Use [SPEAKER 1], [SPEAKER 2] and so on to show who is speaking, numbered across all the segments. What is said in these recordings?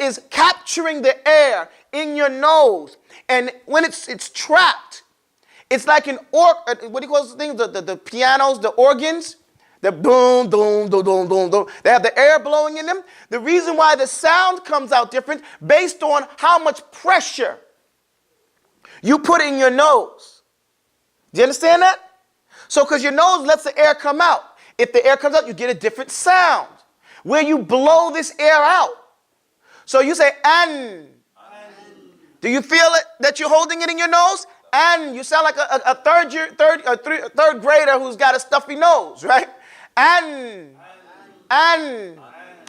[SPEAKER 1] is capturing the air in your nose. And when it's trapped, it's like what do you call those things? The pianos, the organs. The boom, boom, boom, boom, boom, boom. They have the air blowing in them. The reason why the sound comes out different based on how much pressure you put in your nose. Do you understand that? So because your nose lets the air come out. If the air comes out, you get a different sound. Where you blow this air out. So you say an. Do you feel it that you're holding it in your nose? And you sound like a third grader who's got a stuffy nose, right? And.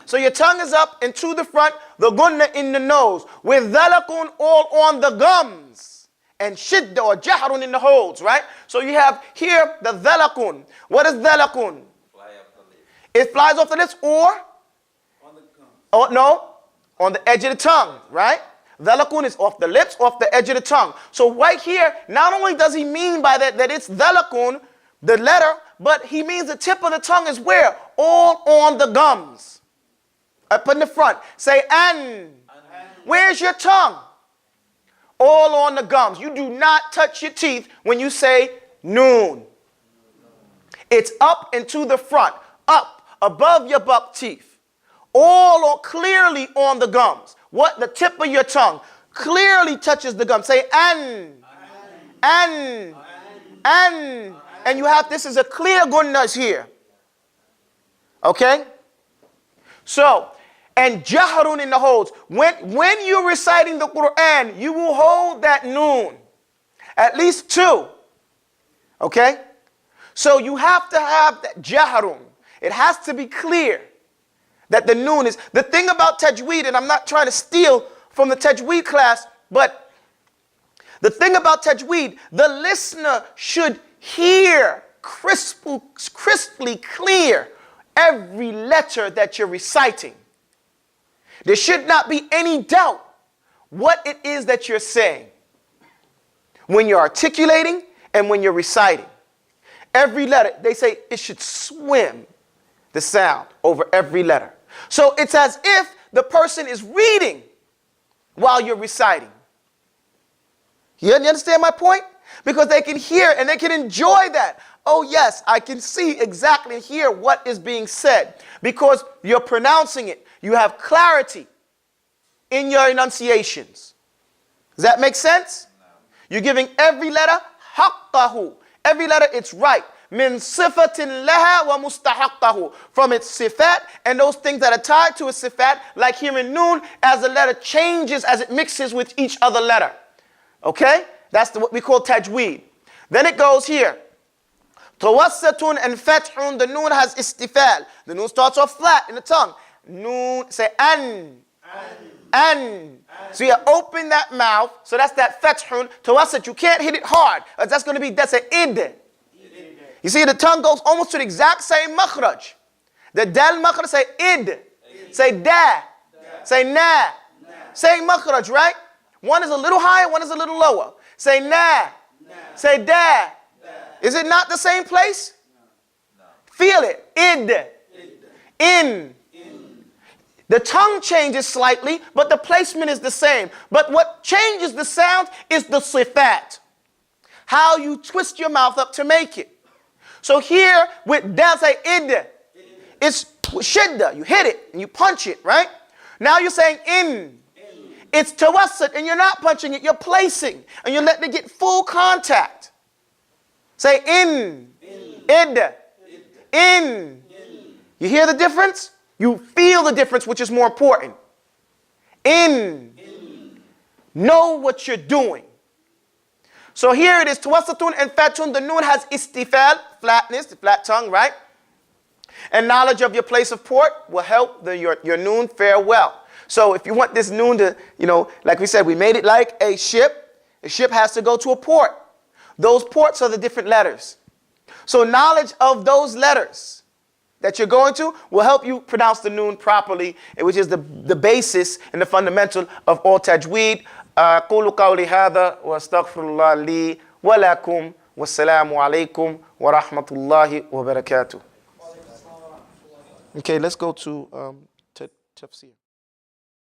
[SPEAKER 1] So your tongue is up and to the front, the gunna in the nose, with dhalakun all on the gums, and shidda or jahrun in the holds, right? So you have here the dhalakun. What is dhalakun? It flies off the lips or? On the gums. Oh, no, on the edge of the tongue, right? Dhalakun is off the lips, off the edge of the tongue. So right here, not only does he mean by that it's dhalakun, the letter, but he means the tip of the tongue is where? All on the gums. I put in the front. Say an. Where's your tongue? All on the gums. You do not touch your teeth when you say noon. It's up and to the front. Up, above your buck teeth. All on, clearly on the gums. What? The tip of your tongue clearly touches the gum. Say an. And you have, this is a clear gunnas here. Okay? So, and jahrun in the holds. When you're reciting the Quran, you will hold that noon. At least two. Okay? So you have to have that jahrun. It has to be clear that the noon is. The thing about tajweed, and I'm not trying to steal from the tajweed class, but the thing about tajweed, the listener should hear crisply clear every letter that you're reciting. There should not be any doubt what it is that you're saying when you're articulating and when you're reciting. Every letter, they say it should swim the sound over every letter. So it's as if the person is reading while you're reciting. You understand my point? Because they can hear and they can enjoy that. Oh yes, I can see exactly and hear what is being said. Because you're pronouncing it. You have clarity in your enunciations. Does that make sense? No. You're giving every letter haqqahu. Every letter, it's right. Min sifatin laha wa mustahaqqahu. From its sifat and those things that are tied to its sifat, like here in noon, as the letter changes, as it mixes with each other letter. Okay? That's what we call tajweed. Then it goes here. Tawassatun and fathun. The noon has istifal. The noon starts off flat in the tongue. Noon, say an. So you open that mouth. So that's that fathun. Tawassat, you can't hit it hard. That's going to be, that's an id. You see, the tongue goes almost to the exact same makhraj. The dal makhraj, say id. Say da. Say na. Same makhraj, right? One is a little higher, one is a little lower. Say na. Say da. Is it not the same place? No. Feel it. Id. In. The tongue changes slightly, but the placement is the same. But what changes the sound is the sifat. How you twist your mouth up to make it. So here with dal, say id. It's shidda. You hit it and you punch it, right? Now you're saying in. It's tawassut and you're not punching it, you're placing. And you're letting it get full contact. Say in. Id. In. You hear the difference? You feel the difference, which is more important. In. Know what you're doing. So here it is, tawassutun and fathun. The noon has istifal, flatness, the flat tongue, right? And knowledge of your place of port will help your noon fare well. So if you want this noon to, like we said, we made it like a ship. A ship has to go to a port. Those ports are the different letters. So knowledge of those letters that you're going to will help you pronounce the noon properly, which is the basis and the fundamental of all tajweed. قولوا قولي هذا واستغفر الله لي ولكم والسلام عليكم ورحمة الله وبركاته. Okay, let's go to tafsir.